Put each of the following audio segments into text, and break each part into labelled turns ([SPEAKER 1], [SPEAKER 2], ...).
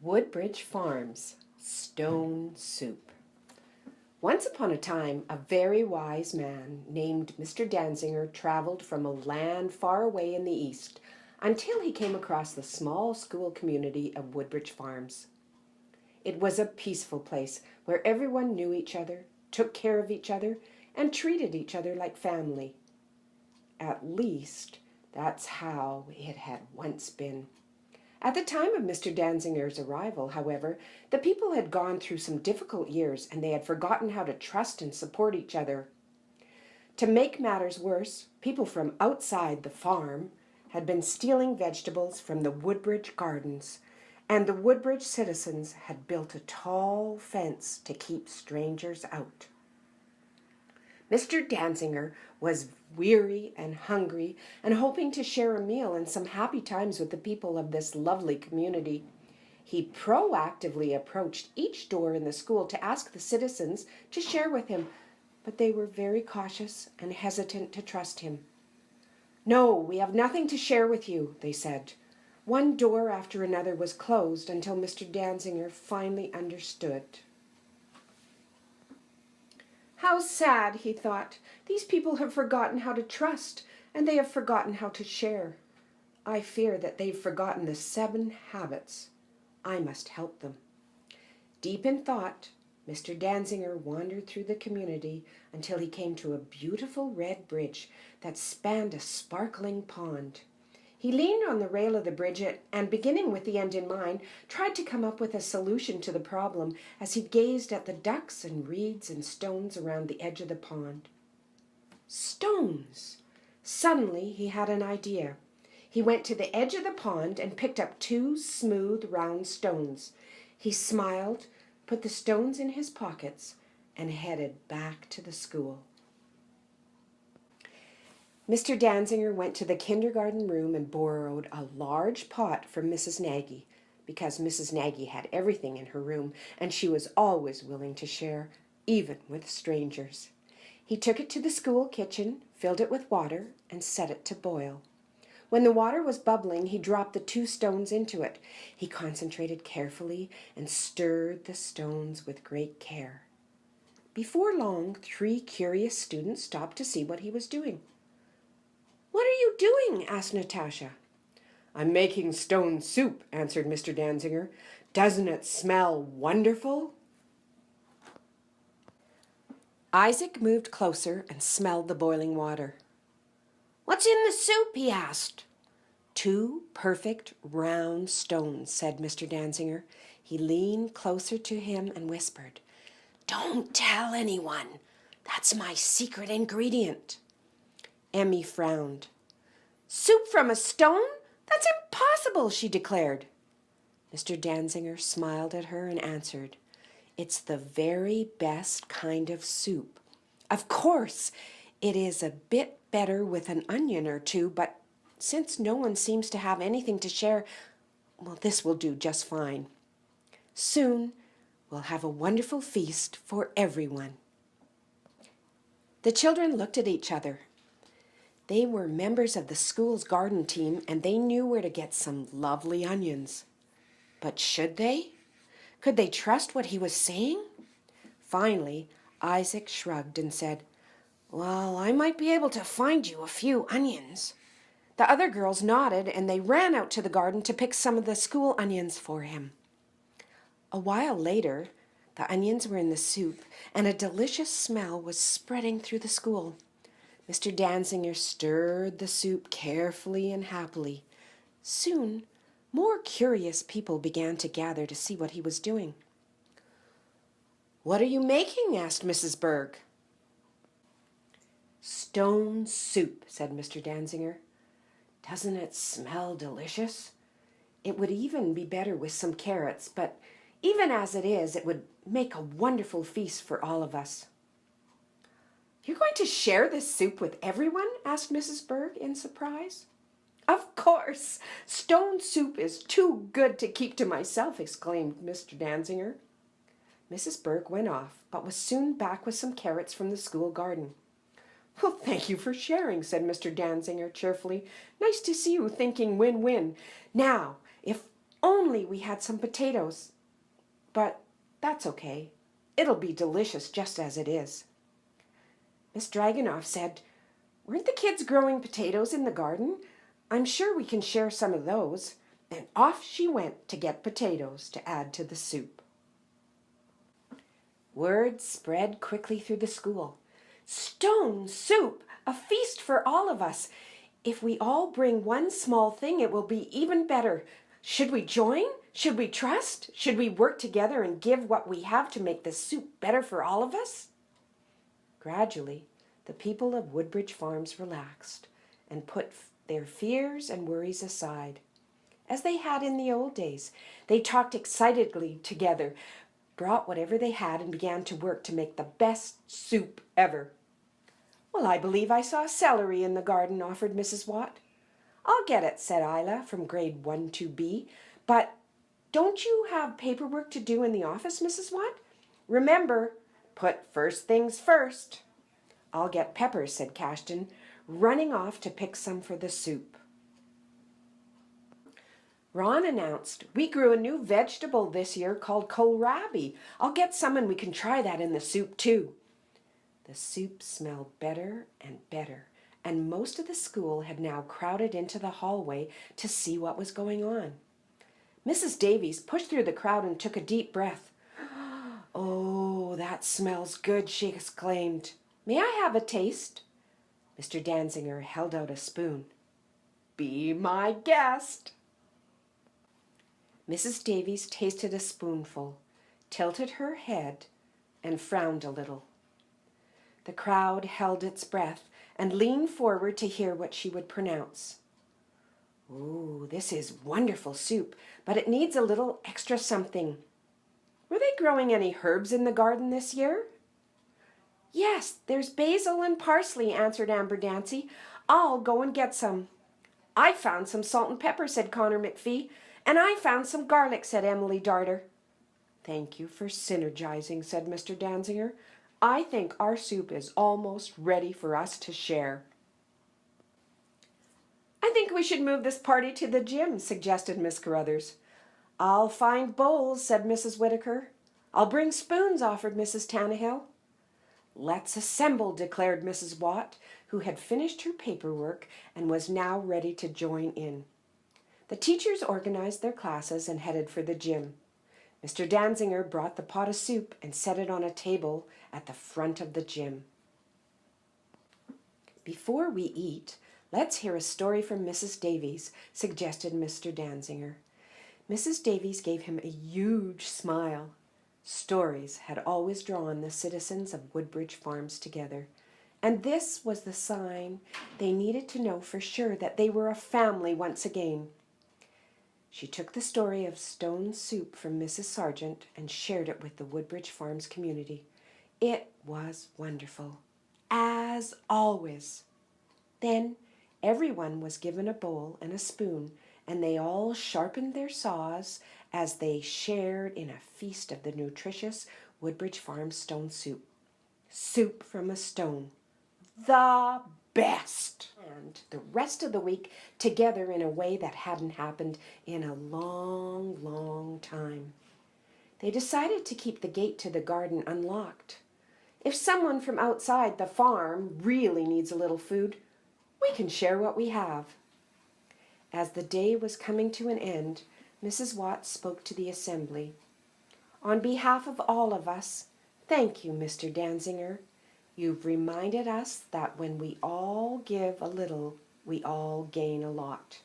[SPEAKER 1] Woodbridge Farms Stone Soup. Once upon a time, a very wise man named Mr. Danziger traveled from a land far away in the east until he came across the small school community of Woodbridge Farms. It was a peaceful place where everyone knew each other, took care of each other, and treated each other like family. At least, that's how it had once been. At the time of Mr. Danziger's arrival, however, the people had gone through some difficult years and they had forgotten how to trust and support each other. To make matters worse, people from outside the farm had been stealing vegetables from the Woodbridge gardens, and the Woodbridge citizens had built a tall fence to keep strangers out. Mr. Danziger was weary and hungry and hoping to share a meal and some happy times with the people of this lovely community. He proactively approached each door in the school to ask the citizens to share with him, but they were very cautious and hesitant to trust him. "No, we have nothing to share with you," they said. One door after another was closed until Mr. Danziger finally understood. "How sad," he thought. "These people have forgotten how to trust, and they have forgotten how to share. I fear that they've forgotten the 7 habits. I must help them." Deep in thought, Mr. Danziger wandered through the community until he came to a beautiful red bridge that spanned a sparkling pond. He leaned on the rail of the bridge and, beginning with the end in mind, tried to come up with a solution to the problem as he gazed at the ducks and reeds and stones around the edge of the pond. Stones! Suddenly he had an idea. He went to the edge of the pond and picked up 2 smooth, round stones. He smiled, put the stones in his pockets, and headed back to the school. Mr. Danziger went to the kindergarten room and borrowed a large pot from Mrs. Nagy, because Mrs. Nagy had everything in her room, and she was always willing to share, even with strangers. He took it to the school kitchen, filled it with water, and set it to boil. When the water was bubbling, he dropped the 2 stones into it. He concentrated carefully and stirred the stones with great care. Before long, 3 curious students stopped to see what he was doing. "What are you doing?" asked Natasha. "I'm making stone soup," answered Mr. Danziger. "Doesn't it smell wonderful?" Isaac moved closer and smelled the boiling water. "What's in the soup?" he asked. 2 perfect round stones," said Mr. Danziger. He leaned closer to him and whispered, "Don't tell anyone. That's my secret ingredient." Emmy frowned. "Soup from a stone? That's impossible," she declared. Mr. Danziger smiled at her and answered, "It's the very best kind of soup. Of course, it is a bit better with an onion or 2, but since no one seems to have anything to share, well, this will do just fine. Soon, we'll have a wonderful feast for everyone." The children looked at each other. They were members of the school's garden team, and they knew where to get some lovely onions. But should they? Could they trust what he was saying? Finally, Isaac shrugged and said, "Well, I might be able to find you a few onions." The other girls nodded, and they ran out to the garden to pick some of the school onions for him. A while later, the onions were in the soup, and a delicious smell was spreading through the school. Mr. Danziger stirred the soup carefully and happily. Soon, more curious people began to gather to see what he was doing. "What are you making?" asked Mrs. Berg. "Stone soup," said Mr. Danziger. "Doesn't it smell delicious? It would even be better with some carrots, but even as it is, it would make a wonderful feast for all of us." "You're going to share this soup with everyone?" asked Mrs. Berg in surprise. "Of course! Stone soup is too good to keep to myself," exclaimed Mr. Danziger. Mrs. Berg went off, but was soon back with some carrots from the school garden. "Well, thank you for sharing," said Mr. Danziger cheerfully. "Nice to see you thinking win-win. Now, if only we had some potatoes. But that's okay. It'll be delicious just as it is." Miss Dragonoff said, "Weren't the kids growing potatoes in the garden? I'm sure we can share some of those." And off she went to get potatoes to add to the soup. Word spread quickly through the school. "Stone soup! A feast for all of us! If we all bring one small thing, it will be even better. Should we join? Should we trust? Should we work together and give what we have to make the soup better for all of us?" Gradually, the people of Woodbridge Farms relaxed and put their fears and worries aside. As they had in the old days, they talked excitedly together, brought whatever they had, and began to work to make the best soup ever. "Well, I believe I saw celery in the garden," offered Mrs. Watt. "I'll get it," said Isla from grade 1 2B. "But don't you have paperwork to do in the office, Mrs. Watt? Remember, put first things first." "I'll get peppers," said Cashton, running off to pick some for the soup. Ron announced, "We grew a new vegetable this year called kohlrabi. I'll get some and we can try that in the soup too." The soup smelled better and better, and most of the school had now crowded into the hallway to see what was going on. Mrs. Davies pushed through the crowd and took a deep breath. "Oh, that smells good," she exclaimed. "May I have a taste?" Mr. Danziger held out a spoon. "Be my guest." Mrs. Davies tasted a spoonful, tilted her head, and frowned a little. The crowd held its breath and leaned forward to hear what she would pronounce. "Oh, this is wonderful soup, but it needs a little extra something. Were they growing any herbs in the garden this year?" "Yes, there's basil and parsley," answered Amber Dancy. "I'll go and get some." "I found some salt and pepper," said Connor McPhee. "And I found some garlic," said Emily Darter. "Thank you for synergizing," said Mr. Danziger. "I think our soup is almost ready for us to share." "I think we should move this party to the gym," suggested Miss Carruthers. "I'll find bowls," said Mrs. Whittaker. "I'll bring spoons," offered Mrs. Tannehill. "Let's assemble," declared Mrs. Watt, who had finished her paperwork and was now ready to join in. The teachers organized their classes and headed for the gym. Mr. Danziger brought the pot of soup and set it on a table at the front of the gym. "Before we eat, let's hear a story from Mrs. Davies," suggested Mr. Danziger. Mrs. Davies gave him a huge smile. Stories had always drawn the citizens of Woodbridge Farms together, and this was the sign they needed to know for sure that they were a family once again. She took the story of Stone Soup from Mrs. Sargent and shared it with the Woodbridge Farms community. It was wonderful, as always. Then everyone was given a bowl and a spoon, and they all sharpened their saws as they shared in a feast of the nutritious Woodbridge Farms Stone Soup. Soup from a stone. The best! And the rest of the week together in a way that hadn't happened in a long, long time. They decided to keep the gate to the garden unlocked. If someone from outside the farm really needs a little food, we can share what we have. As the day was coming to an end, Mrs. Watt spoke to the assembly. "On behalf of all of us, thank you, Mr. Danziger. You've reminded us that when we all give a little, we all gain a lot.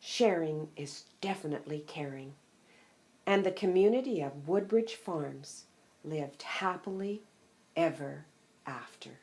[SPEAKER 1] Sharing is definitely caring." And the community of Woodbridge Farms lived happily ever after.